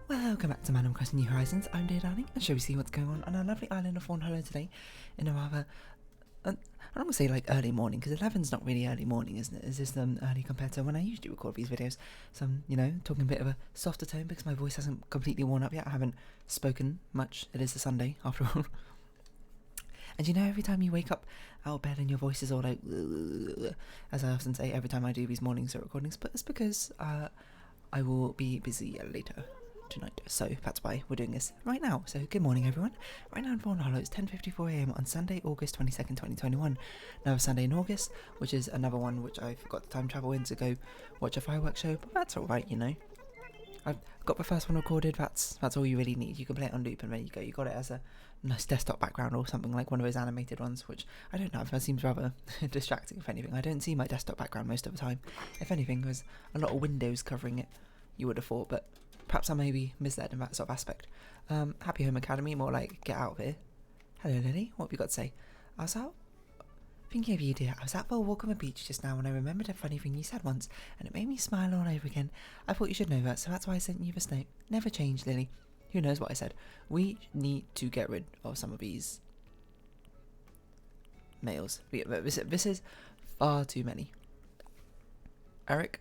Welcome back to Animal Crossing New Horizons. I'm Dear Darling, and shall we see what's going on our lovely island of Fawnhollow today in a rather, I'm not going to say like early morning, because 11's not really early morning, isn't it? It's just early compared to when I usually record these videos. So I'm, talking a bit of a softer tone because my voice hasn't completely worn up yet. I haven't spoken much. It is a Sunday, after all. And every time you wake up out of bed and your voice is all like, as I often say every time I do these mornings recordings, but it's because I will be busy later tonight, so that's why we're doing this right now. So good morning everyone. Right now in Fawnhallow it's 10:54 AM on Sunday, August 22nd, 2021. Another Sunday in August, which is another one which I forgot to time travel in to go watch a fireworks show, but that's alright, I've got the first one recorded. That's all you really need. You can play it on loop and there you go. You got it as a nice desktop background or something, like one of those animated ones, which I don't know, that seems rather distracting if anything. I don't see my desktop background most of the time. If anything, there's a lot of windows covering it, you would have thought, but perhaps I may be misled in that sort of aspect. Happy Home Academy, more like get out of here. Hello Lily, what have you got to say? I was out thinking of you, dear. I was out for a walk on the beach just now and I remembered a funny thing you said once, and it made me smile all over again. I thought you should know that, so that's why I sent you this note. Never change, Lily. Who knows what I said? We need to get rid of some of these males. This is far too many. Eric?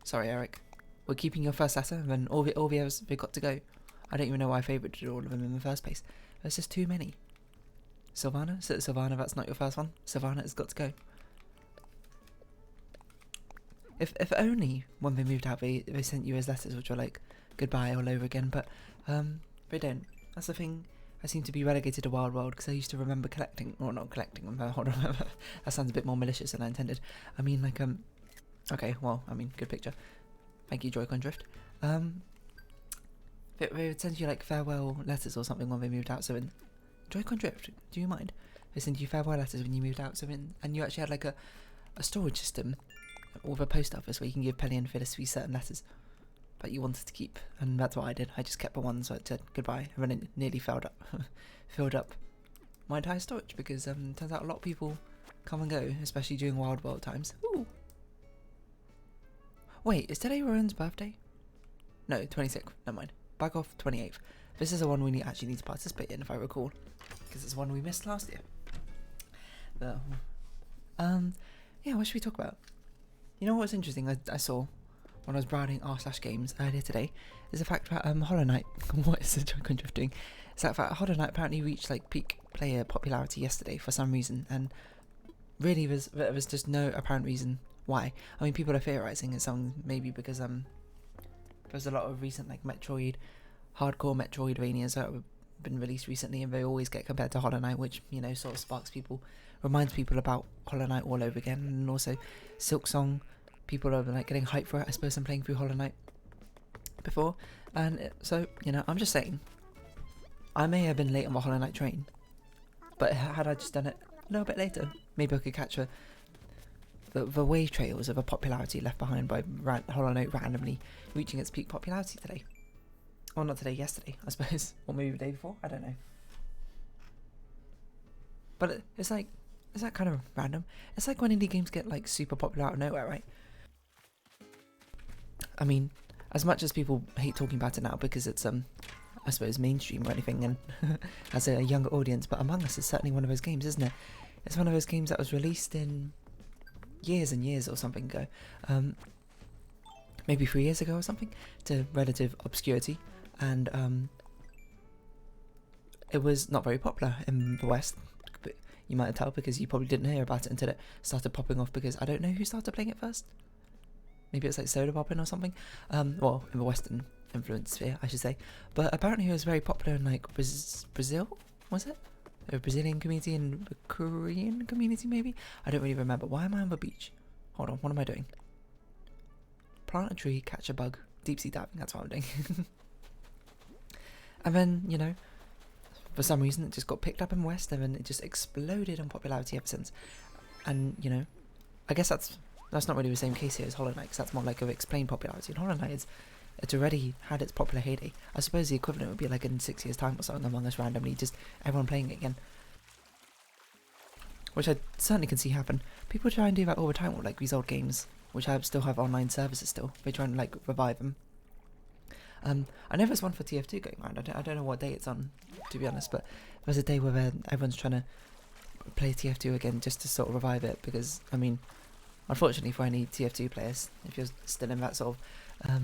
Sorry, Eric. We're keeping your first letter, and then all the others, they've got to go. I don't even know why I favorited all of them in the first place. There's just too many. Sylvana? Sylvana, that's not your first one. Sylvana has got to go. If only when they moved out they sent you as letters which were like goodbye all over again, but they don't. That's the thing. I seem to be relegated to Wild World because I used to remember collecting, or not collecting them, hold on, that sounds a bit more malicious than I intended. I mean like, okay, well, I mean, good picture. Thank you, Joy-Con Drift. They would send you like farewell letters or something when they moved out, so in Joy-Con Drift, do you mind? They send you farewell letters when you moved out, so and you actually had like a storage system with a post office where you can give Pelly and Phyllis certain letters that you wanted to keep, and that's what I did. I just kept the ones that said goodbye, and then it nearly filled up my entire storage, because turns out a lot of people come and go, especially during Wild World times. Ooh. Wait, is today Rowan's birthday? No, 26th, never mind. Back off, 28th. This is the one we actually need to participate in, if I recall, because it's one we missed last year. But, yeah, what should we talk about? You know what's interesting I saw when I was browsing r/games earlier today is the fact that Hollow Knight, what is the Joy-Con Drift doing? Is that fact Hollow Knight apparently reached like peak player popularity yesterday for some reason, and really there was just no apparent reason why. I mean, people are theorizing it's something maybe because there's a lot of recent like hardcore Metroidvanias that have been released recently, and they always get compared to Hollow Knight, which sort of reminds people about Hollow Knight all over again. And also Silksong, people are like getting hyped for it. I suppose I'm playing through Hollow Knight before, and so I'm just saying I may have been late on the Hollow Knight train, but had I just done it a little bit later, maybe I could catch the wave trails of a popularity left behind by Hollow Knight randomly reaching its peak popularity today. Or not today, yesterday, I suppose. Or maybe the day before, I don't know. But it's like, is that kind of random? It's like when indie games get like super popular out of nowhere, right? I mean, as much as people hate talking about it now because it's I suppose mainstream or anything and has a younger audience, but Among Us is certainly one of those games, isn't it? It's one of those games that was released in years and years or something ago, maybe 3 years ago or something, to relative obscurity, and it was not very popular in the West. But you might tell because you probably didn't hear about it until it started popping off, because I don't know who started playing it first. Maybe it's like Soda Poppin' or something, well, in the Western influence sphere, I should say. But apparently it was very popular in like Brazil, was it? A Brazilian community and a Korean community, maybe? I don't really remember. Why am I on the beach? Hold on, what am I doing? Plant a tree, catch a bug, deep sea diving, that's what I'm doing. And then, for some reason it just got picked up in West, and then it just exploded in popularity ever since. And, I guess that's not really the same case here as Hollow Knight, because that's more like of explained popularity. And Hollow Knight it's already had its popular heyday. I suppose the equivalent would be like in 6 years' time or something, Among Us randomly, just everyone playing it again. Which I certainly can see happen. People try and do that all the time with like these old games, which still have online services still. They try and like revive them. I know there's one for TF2 going around. I don't know what day it's on, to be honest, but there's a day where everyone's trying to play TF2 again just to sort of revive it, because, I mean, unfortunately for any TF2 players, if you're still in that sort of,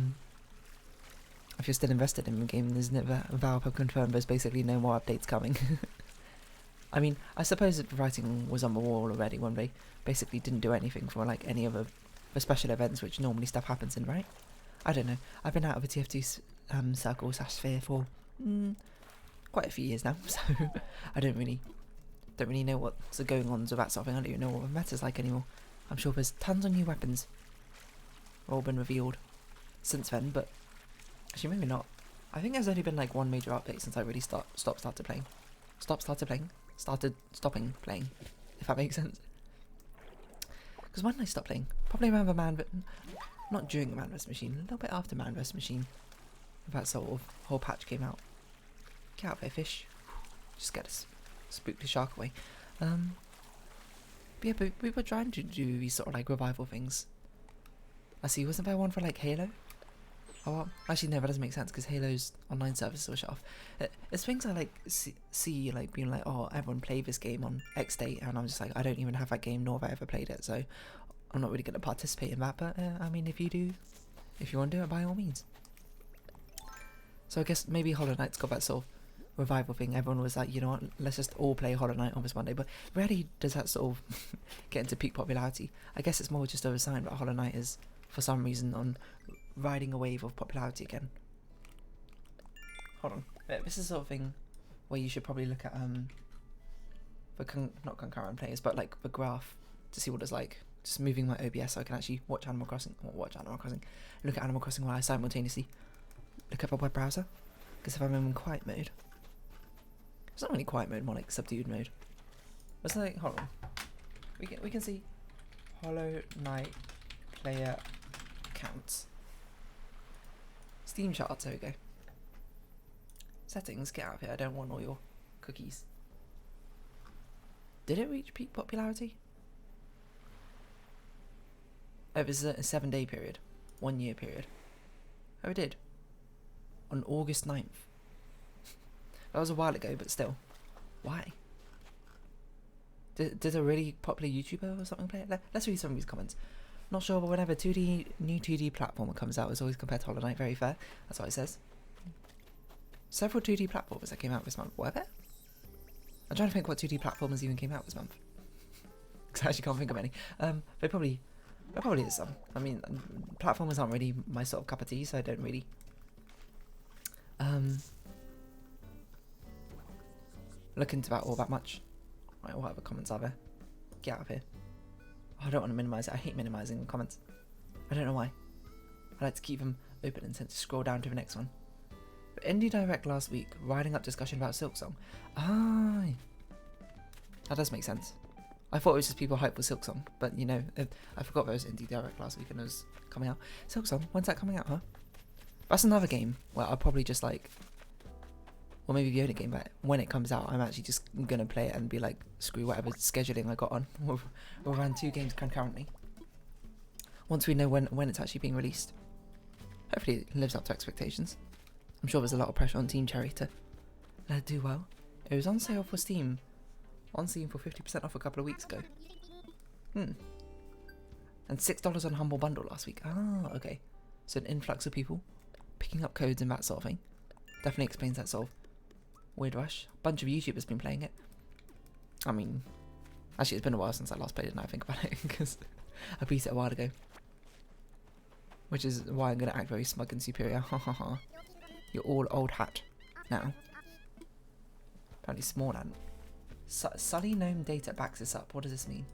if you're still invested in the game, isn't it that Valve have confirmed there's basically no more updates coming? I mean, I suppose the writing was on the wall already when they basically didn't do anything for like any of the special events which normally stuff happens in, right? I don't know. I've been out of the TF2 circle / sphere for quite a few years now, so I don't really know what's going on with that sort of thing. I don't even know what the meta's like anymore. I'm sure there's tons of new weapons all been revealed since then, but actually maybe not. I think there's only been like one major update since I really stopping playing, if that makes sense. Because when did I stop playing? Probably around the not during the Man vs Machine, a little bit after Man vs Machine. That sort of whole patch came out. Get out there, fish. Just get us. Spook the shark away. But yeah, but we were trying to do these sort of like revival things. I see, wasn't there one for like Halo? Oh, well, actually no, that doesn't make sense because Halo's online services were shut off. It's things I like see like being like, oh, everyone played this game on X date, and I'm just like, I don't even have that game, nor have I ever played it, so I'm not really going to participate in that. But I mean, if you want to do it, by all means. So I guess maybe Hollow Knight's got that sort of revival thing. Everyone was like, you know what, let's just all play Hollow Knight on this Monday, but rarely does that sort of get into peak popularity. I guess it's more just a sign that Hollow Knight is, for some reason, on riding a wave of popularity again. Hold on, this is the sort of thing where you should probably look at not concurrent players, but like the graph to see what it's like. Just moving my OBS so I can actually look at Animal Crossing while I simultaneously look at my web browser. Because if I'm in quiet mode, it's not really quiet mode, more like subdued mode. It's like, hold on, we can see Hollow Knight player counts. Steam charts, there we go. Settings, get out of here, I don't want all your cookies. Did it reach peak popularity? Oh, this is a 7-day period. 1 year period. Oh, it did. On August 9th. That was a while ago, but still. Why? Did a really popular YouTuber or something play it? Let's read some of these comments. Not sure, but whenever new 2D platformer comes out, it's always compared to Hollow Knight, very fair. That's what it says. Several 2D platformers that came out this month. Were there? I'm trying to think what 2D platformers even came out this month. Because I actually can't think of any. There probably is some. I mean, platformers aren't really my sort of cup of tea, so I don't really look into that all that much. Right, what other comments are there? Get out of here. Oh, I don't want to minimise it. I hate minimising comments. I don't know why. I like to keep them open and tend to scroll down to the next one. But Indie Direct last week, riding up discussion about Silksong. Ah, that does make sense. I thought it was just people hyped for Silksong, but you know, I forgot there was Indie Direct last week and it was coming out. Silksong, when's that coming out, huh? That's another game where I'll probably just like, or maybe the only game, but when it comes out, I'm actually just gonna play it and be like, screw whatever scheduling I got on. We'll run 2 games concurrently. Once we know when it's actually being released. Hopefully it lives up to expectations. I'm sure there's a lot of pressure on Team Cherry to let it do well. It was on sale for Steam. On Steam for 50% off a couple of weeks ago. And $6 on Humble Bundle last week. Ah, okay. So an influx of people picking up codes and that sort of thing. Definitely explains that sort of weird rush. A bunch of YouTubers been playing it. I mean, actually it's been a while since I last played it now I think about it, because I beat it a while ago. Which is why I'm going to act very smug and superior. Ha ha ha. You're all old hat now. Apparently small ant. Sully Gnome data backs this up. What does this mean?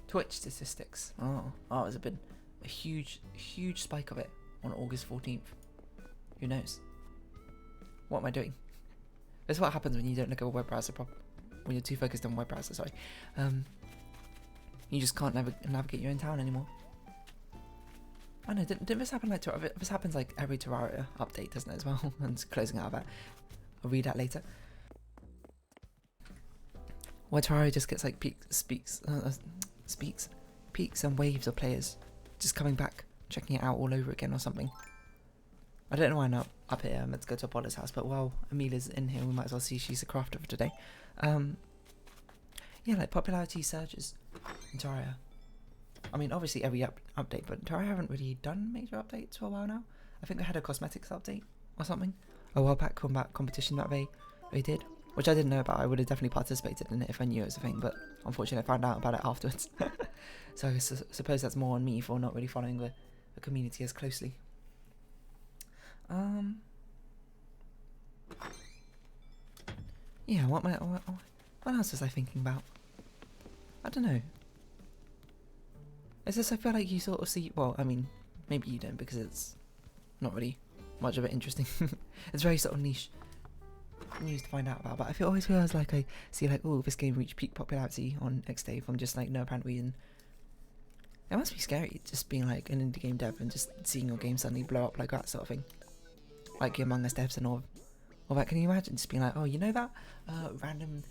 Twitch statistics. Oh, there's been a huge spike of it on August 14th. Who knows? What am I doing? This is what happens when you don't look at a web browser when you're too focused on web browser, sorry. You just can't navigate your own town anymore. I know, didn't this happen like this happens like every Terraria update, doesn't it, as well? And it's closing out of that. I'll read that later. Where Terraria just gets like peaks and waves of players just coming back, checking it out all over again or something. I don't know why I'm not up here. I'm meant to go to Apollo's house, but while Amelia's in here, we might as well see she's a crafter for today. Yeah, like popularity surges in Terraria. I mean, obviously every update, but Terraria haven't really done major updates for a while now. I think they had a cosmetics update or something a while back, combat competition that they did, which I didn't know about. I would have definitely participated in it if I knew it was a thing, but unfortunately I found out about it afterwards. So I suppose that's more on me for not really following the community as closely. Yeah, what else was I thinking about? I don't know. It's just I feel like you sort of see, well, I mean, maybe you don't because it's not really much of it interesting. It's very sort of niche news to find out about, but I always feels like I see like, oh, this game reached peak popularity on Xday from just like no apparent reason. It must be scary just being like an indie game dev and just seeing your game suddenly blow up like that sort of thing. Like the Among Us devs and all that. Can you imagine just being like, oh, you know that random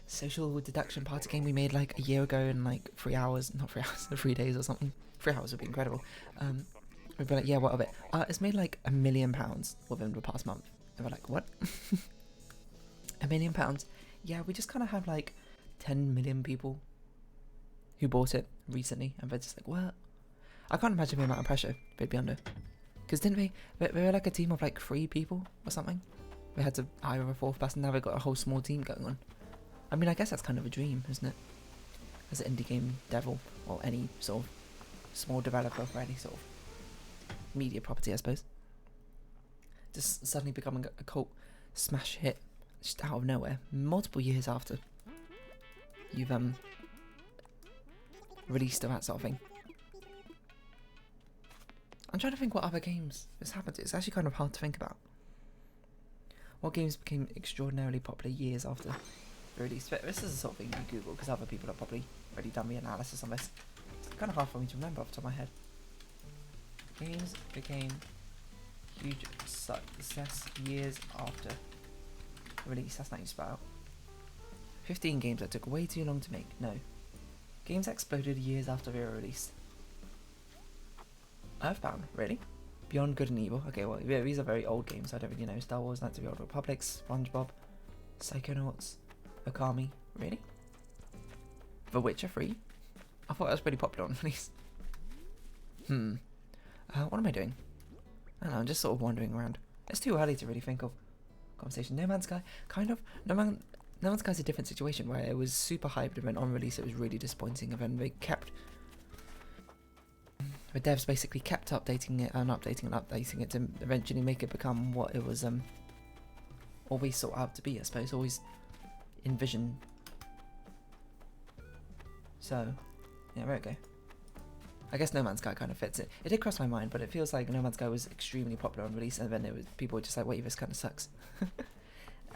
social deduction party game we made like a year ago in like 3 hours, not 3 hours, 3 days or something. 3 hours would be incredible. We'd be like, yeah, what of it? It's made like £1 million within the past month. And we're like, what? £1 million? Yeah, we just kind of have like 10 million people who bought it recently, and they're just like, what? I can't imagine the amount of pressure they'd be under. Because didn't they were like a team of like 3 people or something? They had to hire a 4th person, now they've got a whole small team going on. I mean, I guess that's kind of a dream, isn't it? As an indie game devil, or any sort of small developer for any sort of media property, I suppose. Just suddenly becoming a cult smash hit, just out of nowhere, multiple years after you've released that sort of thing. I'm trying to think what other games this happened to. It's actually kind of hard to think about. What games became extraordinarily popular years after the release? This is the sort of thing you Google because other people have probably already done the analysis on this. It's kind of hard for me to remember off the top of my head. Games became huge success years after release. That's not you spell out. 15 games that took way too long to make. No. Games exploded years after they were released. Earthbound, really? Beyond Good and Evil. Okay, well, yeah, these are very old games, so I don't really know. Star Wars, Knights of the Old Republic, SpongeBob, Psychonauts, Okami. Really? The Witcher 3? I thought that was pretty popular on release. What am I doing? I don't know, I'm just sort of wandering around. It's too early to really think of conversation. No Man's Sky, kind of. No Man's Sky's a different situation where it was super hyped and then on release it was really disappointing, and then they kept... The devs basically kept updating it and updating it to eventually make it become what it was always sought out to be, I suppose, always envisioned. So, yeah, there we go. I guess No Man's Sky kind of fits it. It did cross my mind, but it feels like No Man's Sky was extremely popular on release, and then people were just like, wait, this kind of sucks.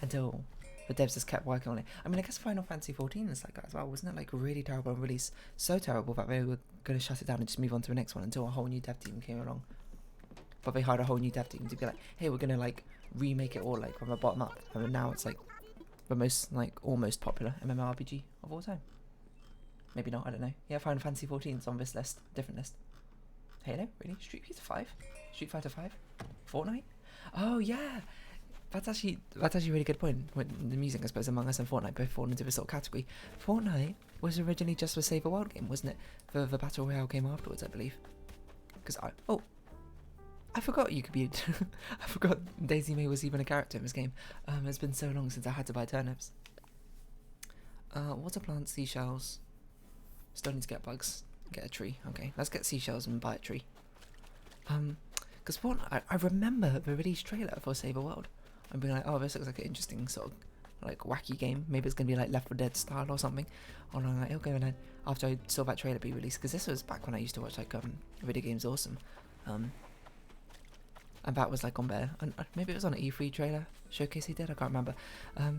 Until the devs just kept working on it. I mean, I guess Final Fantasy 14 is like that as well, wasn't it? Like really terrible on release, so terrible that they were going to shut it down and just move on to the next one until a whole new dev team came along. But they hired a whole new dev team to be like, hey, we're going to like remake it all like from the bottom up, and now it's like the most like almost popular MMORPG of all time. Maybe not, I don't know. Yeah, Final Fantasy 14 is on this list, different list. Halo, really? Street Fighter 5? Street Fighter 5? Fortnite? Oh yeah! That's actually a really good point. When the music, I suppose, Among Us and Fortnite both fall into this sort of category. Fortnite was originally just a Save the World game, wasn't it? The Battle Royale game afterwards, I believe. Because I forgot you could be... I forgot Daisy May was even a character in this game. It's been so long since I had to buy turnips. Water plants, seashells. Still need to get bugs. Get a tree. Okay, let's get seashells and buy a tree. Because I remember the release trailer for Save the World. I'm being like, oh, this looks like an interesting sort of like wacky game. Maybe it's gonna be like Left 4 Dead style or something. Or I'm like, okay, and then after I saw that trailer be released, because this was back when I used to watch like Video Games Awesome, and that was like on there, and maybe it was on an E3 trailer showcase he did. I can't remember. I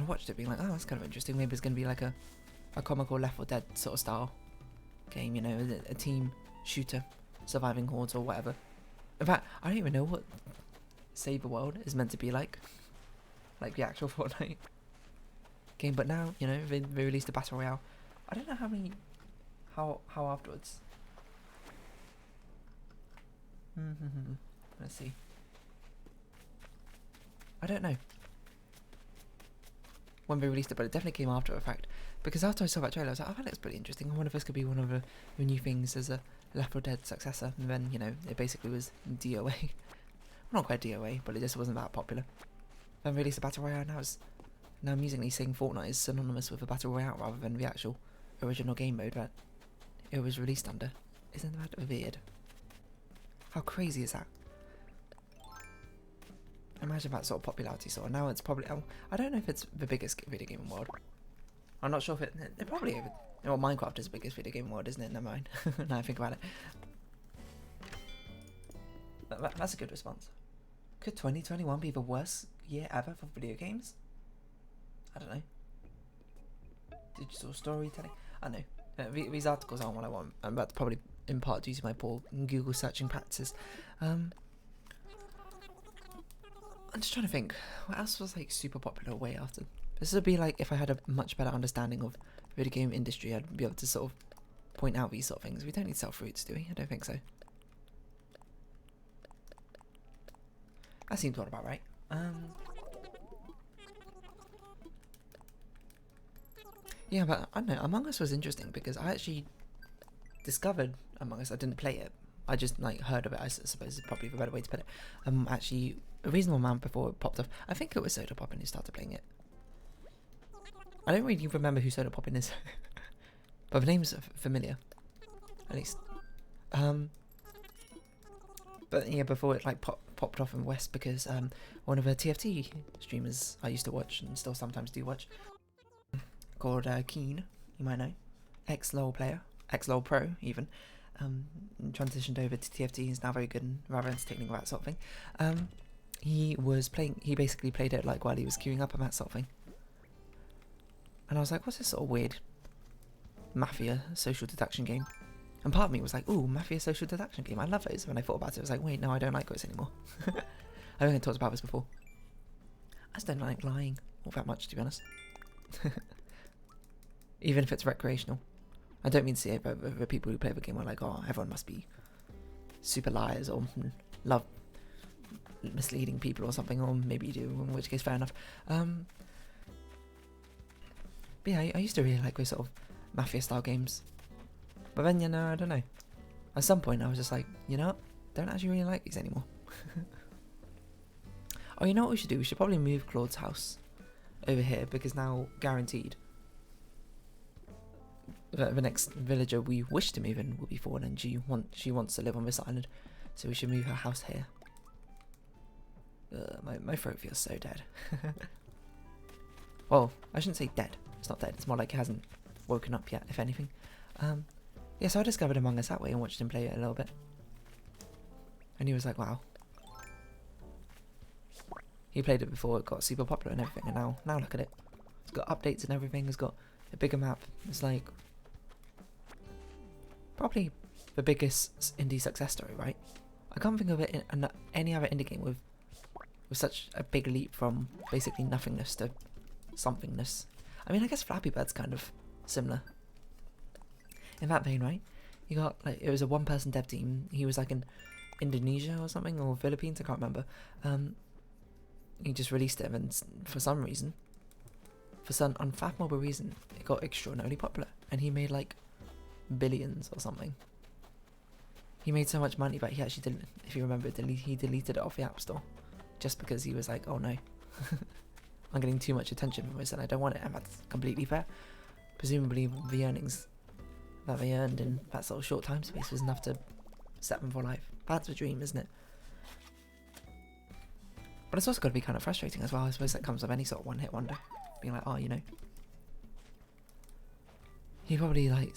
watched it being like, oh, that's kind of interesting. Maybe it's gonna be like a comical Left 4 Dead sort of style game, you know, a team shooter, surviving hordes or whatever. In fact, I don't even know what Save the World is meant to be like the actual Fortnite game. But now, you know, they released a Battle Royale. I don't know how afterwards. Let's see. I don't know when they released it, but it definitely came after the fact. Because after I saw that trailer, I was like, oh, that looks pretty interesting. I wonder if this could be one of the new things as a Left 4 Dead successor. And then, you know, it basically was DOA. Well, not quite DOA, but it just wasn't that popular. Then released a Battle Royale, now amusingly saying Fortnite is synonymous with a Battle Royale rather than the actual original game mode that it was released under. Isn't that weird? How crazy is that? Imagine that sort of popularity. So now it's probably, I don't know if it's the biggest video game in the world. I'm not sure if it probably, well, Minecraft is the biggest video game in the world, isn't it? Never mind. Now I think about it. That's a good response. Could 2021 be the worst year ever for video games? I don't know. Digital storytelling? I don't know. These articles aren't what I want, and that's probably in part due to my poor Google searching practices. I'm just trying to think, what else was like super popular way after? This would be like if I had a much better understanding of the video game industry, I'd be able to sort of point out these sort of things. We don't need sell fruits, do we? I don't think so. That seems all about right. Yeah, but I don't know, Among Us was interesting because I actually discovered Among Us. I didn't play it. I just like heard of it, I suppose is probably the better way to put it. Actually, a reasonable amount before it popped off. I think it was Soda Poppin who started playing it. I don't really remember who Soda Poppin is, but the name's familiar, at least. But yeah, before it like popped off in the West because one of the TFT streamers I used to watch and still sometimes do watch, called Keen, you might know, ex-LOL player, ex-LOL pro even, transitioned over to TFT. He's now very good and rather entertaining about that sort of thing. He basically played it like while he was queuing up and that sort of thing. And I was like, what's this sort of weird Mafia social deduction game? And part of me was like, ooh, Mafia social deduction game, I love those. When I thought about it, I was like, wait, no, I don't like those anymore. I think I talked about this before. I just don't like lying all that much, to be honest. Even if it's recreational. I don't mean to say it, but the people who play the game are like, oh, everyone must be super liars or love misleading people or something, or maybe you do, in which case fair enough. But yeah, I used to really like those sort of Mafia style games. But then, you know, I don't know. At some point I was just like, you know what? Don't actually really like these anymore. Oh, you know what we should do? We should probably move Claude's house over here, because now, guaranteed, the next villager we wish to move in will be Fawn, and she wants to live on this island. So we should move her house here. My throat feels so dead. Well, I shouldn't say dead. It's not dead. It's more like it hasn't woken up yet, if anything. Yeah, so I discovered Among Us that way and watched him play it a little bit. And he was like, wow. He played it before it got super popular and everything, and now look at it. It's got updates and everything. It's got a bigger map. It's like probably the biggest indie success story, right? I can't think of it in any other indie game with such a big leap from basically nothingness to somethingness. I mean, I guess Flappy Bird's kind of similar in that vein, right? You got like, it was a one-person dev team. He was like in Indonesia or something, or Philippines, I can't remember. He just released it, and for some reason, for some unfathomable reason, it got extraordinarily popular, and he made like billions or something. He made so much money that he actually didn't, if you remember, he deleted it off the App Store, just because he was like, oh no, I'm getting too much attention from this and I don't want it, and that's completely fair. Presumably the earnings that they earned in that sort of short time space was enough to set them for life. That's the dream, isn't it? But it's also got to be kind of frustrating as well. I suppose that comes with any sort of one-hit wonder. Being like, oh, you know, he probably like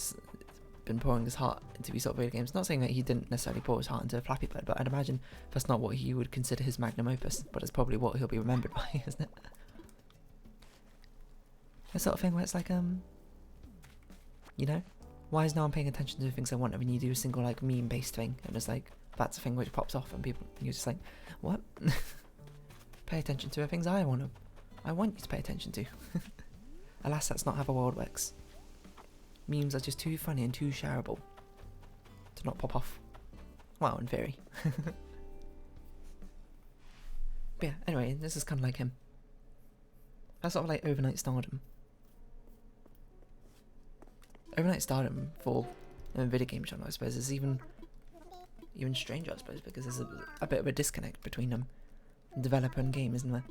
been pouring his heart into these sort of video games. Not saying that he didn't necessarily pour his heart into Flappy Bird, but I'd imagine that's not what he would consider his magnum opus, but it's probably what he'll be remembered by, isn't it? That sort of thing where it's like, you know, why is no one paying attention to the things I want? When you do a single like meme-based thing, and it's like, that's a thing which pops off, and people, you're just like, what? Pay attention to the things I want you to pay attention to. Alas, that's not how the world works. Memes are just too funny and too shareable to not pop off. Well, in theory. But yeah, anyway, this is kind of like him. That's sort of like overnight stardom. Overnight stardom for a video game channel, I suppose, is even stranger, I suppose, because there's a bit of a disconnect between developer and game, isn't there?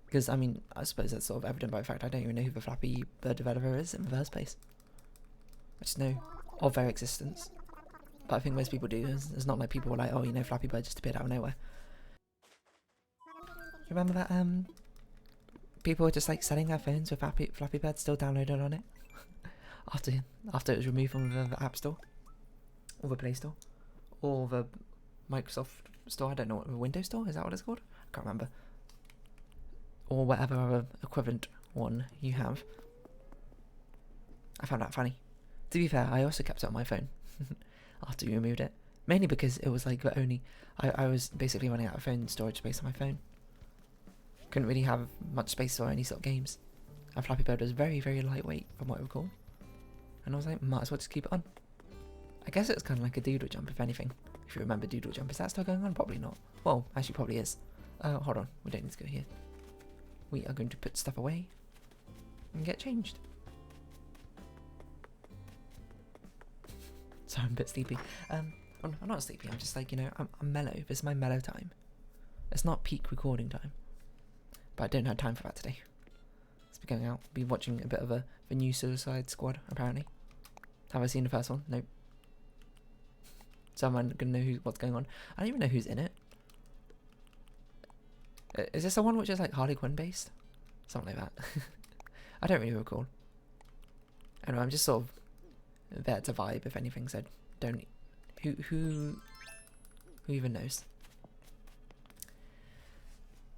Because, I mean, I suppose that's sort of evident by the fact I don't even know who the Flappy Bird developer is in the first place. I just know of their existence. But I think most people do. It's not like people were like, oh, you know, Flappy Bird just appeared out of nowhere. You remember that, people were just like selling their phones with Flappy Bird still downloaded on it? after it was removed from the App Store? Or the Play Store? Or the Microsoft Store? I don't know what, the Windows Store? Is that what it's called? I can't remember. Or whatever other equivalent one you have. I found that funny. To be fair, I also kept it on my phone after you removed it. Mainly because it was like the only... I was basically running out of phone storage space on my phone. Couldn't really have much space for any sort of games. And Flappy Bird was very, very lightweight from what I recall. And I was like, might as well just keep it on. I guess it was kind of like a doodle jump, if anything. If you remember doodle jump. Is that still going on? Probably not. Well, actually probably is. Hold on. We don't need to go here. We are going to put stuff away and get changed. So I'm a bit sleepy. I'm not sleepy. I'm just like, you know, I'm mellow. This is my mellow time. It's not peak recording time. But I don't have time for that today. Let's be going out. Be watching a bit of the new Suicide Squad, apparently. Have I seen the first one? Nope. So I'm gonna know what's going on. I don't even know who's in it. Is this the one which is like Harley Quinn based? Something like that. I don't really recall. Anyway, I'm just sort of there to vibe, if anything. So don't. Who even knows?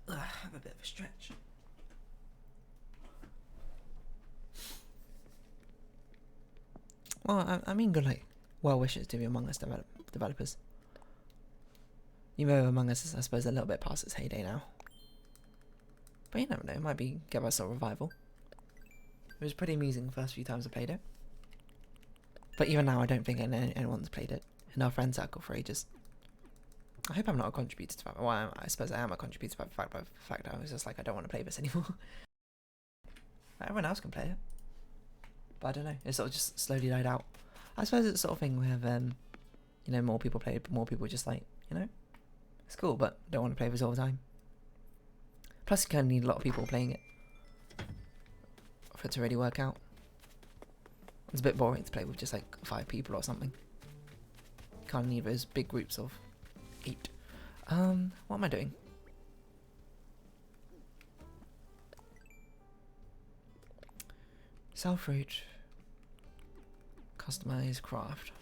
Have a bit of a stretch. Well, I mean, good like well wishes to the Among Us developers. You know, Among Us is, I suppose, a little bit past its heyday now. But you never know, it might be give us a revival. It was pretty amusing the first few times I played it. But even now, I don't think anyone's played it in our friend circle for ages. I hope I'm not a contributor to that. Well, I suppose I am a contributor by the fact I was just like, I don't want to play this anymore. Everyone else can play it. But I don't know, it sort of just slowly died out. I suppose it's the sort of thing where, you know, more people play it, but more people just like, you know, it's cool, but don't want to play this all the time. Plus, you kind of need a lot of people playing it for it to really work out. It's a bit boring to play with just like 5 people or something. You kind of need those big groups of 8. What am I doing? Sell fruit. Customize craft.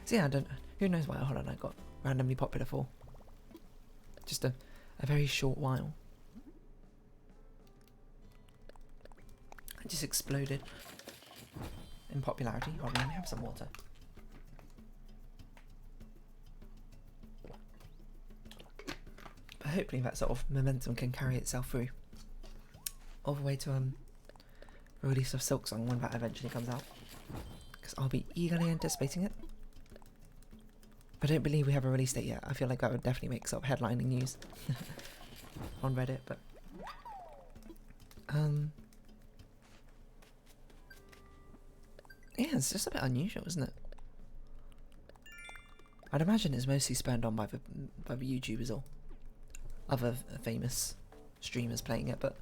So yeah, who knows why Hollow Knight got randomly popular for just a very short while. It just exploded in popularity. Hold on, let me have some water. But hopefully that sort of momentum can carry itself through all the way to the release of Silk Song when that eventually comes out, because I'll be eagerly anticipating it. But I don't believe we have a release date yet. I feel like that would definitely make sort of headlining news on Reddit, but yeah, it's just a bit unusual, isn't it? I'd imagine it's mostly spurned on by the YouTubers or other famous streamers playing it, but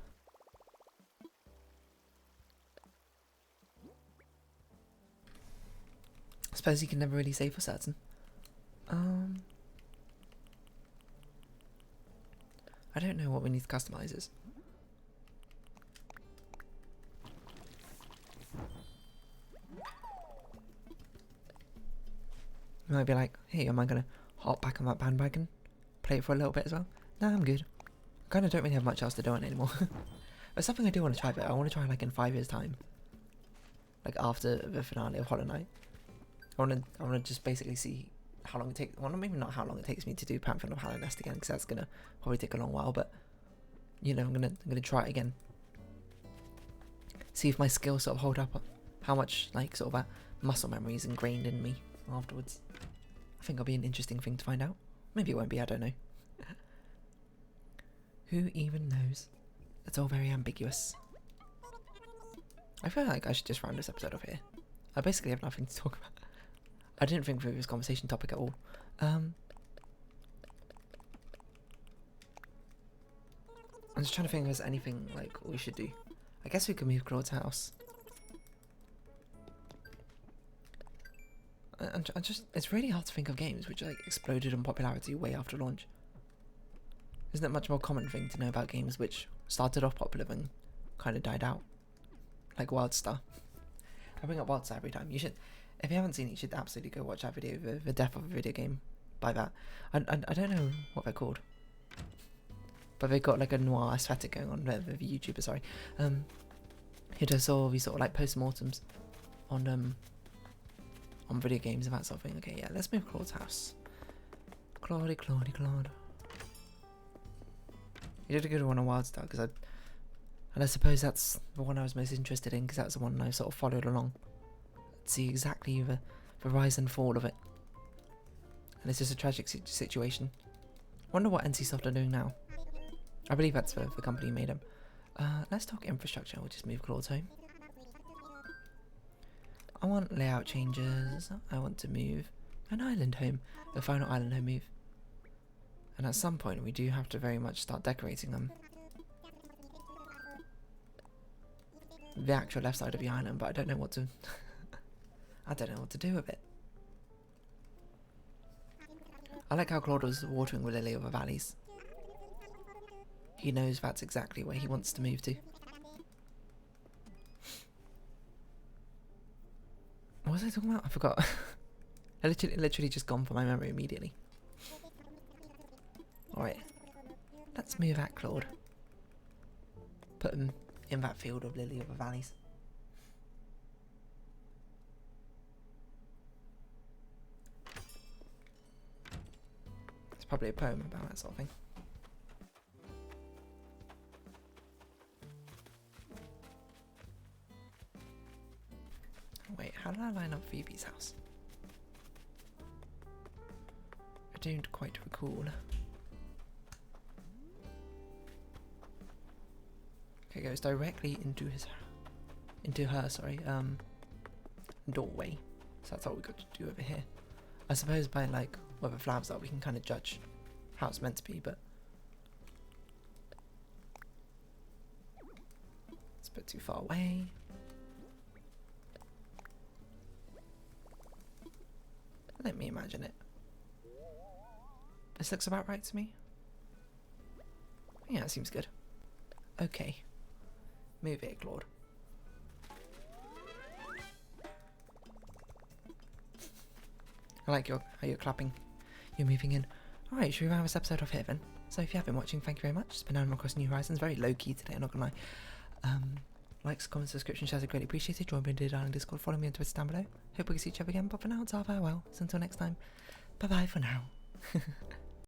I suppose you can never really say for certain. I don't know what we need to customize is. You might be like, hey, am I gonna hop back on that bandwagon? Play it for a little bit as well? Nah, I'm good. Kinda don't really have much else to do on it anymore. But something I do want to try, but I want to try like in 5 years time. Like after the finale of Hollow Knight. I want to just basically see how long it takes. Well, maybe not how long it takes me to do Pamphlet of Hallow Nest again, because that's gonna probably take a long while. But you know, I'm gonna try it again. See if my skills sort of hold up. How much like sort of that muscle memory is ingrained in me afterwards. I think it'll be an interesting thing to find out. Maybe it won't be, I don't know. Who even knows? It's all very ambiguous. I feel like I should just round this episode off here. I basically have nothing to talk about. I didn't think through this conversation topic at all. I'm just trying to think if there's anything like we should do. I guess we could move Claude's house. It's really hard to think of games which like exploded in popularity way after launch. Isn't it a much more common thing to know about games which started off popular and kind of died out? Like WildStar. I bring up WildStar every time. You should, if you haven't seen it, you should absolutely go watch that video, the death of a video game by that. I don't know what they're called. But they've got like a noir aesthetic going on, the YouTuber, sorry. He does all these sort of like post-mortems on video games and that sort of thing. Okay, yeah, let's move Claude's house. Claude. You did a good one on WildStar, and I suppose that's the one I was most interested in, because that's the one I sort of followed along. See exactly the rise and fall of it. And it's just a tragic situation. Wonder what NCSoft are doing now. I believe that's the company who made them. Let's talk infrastructure. We'll just move Claude's home. I want layout changes. I want to move an island home. The final island home move. And at some point we do have to very much start decorating them. The actual left side of the island, but I don't know what to I don't know what to do with it. I like how Claude was watering the lily of the valleys. He knows that's exactly where he wants to move to. What was I talking about? I forgot. I literally just gone from my memory immediately. Alright. Let's move that Claude. Put him in that field of lily of the valleys. It's probably a poem about that sort of thing. Wait, how did I line up Phoebe's house? I don't quite recall. Okay, it goes directly into her doorway. So that's all we got to do over here. I suppose by like where the flowers are, we can kind of judge how it's meant to be, but it's a bit too far away. Let me imagine it. This looks about right to me. Yeah, it seems good. Okay. Move it, Claude. I like how you're clapping. You're moving in. Alright, should we round this episode off here then? So if you have been watching, thank you very much. It's been Animal Crossing New Horizons. Very low key today, I'm not gonna lie. Likes, comments, subscription, shares are greatly appreciated. Join me in the Darling Discord. Follow me on Twitter down below. Hope we can see each other again. But for now, it's our farewell. So until next time, bye bye for now.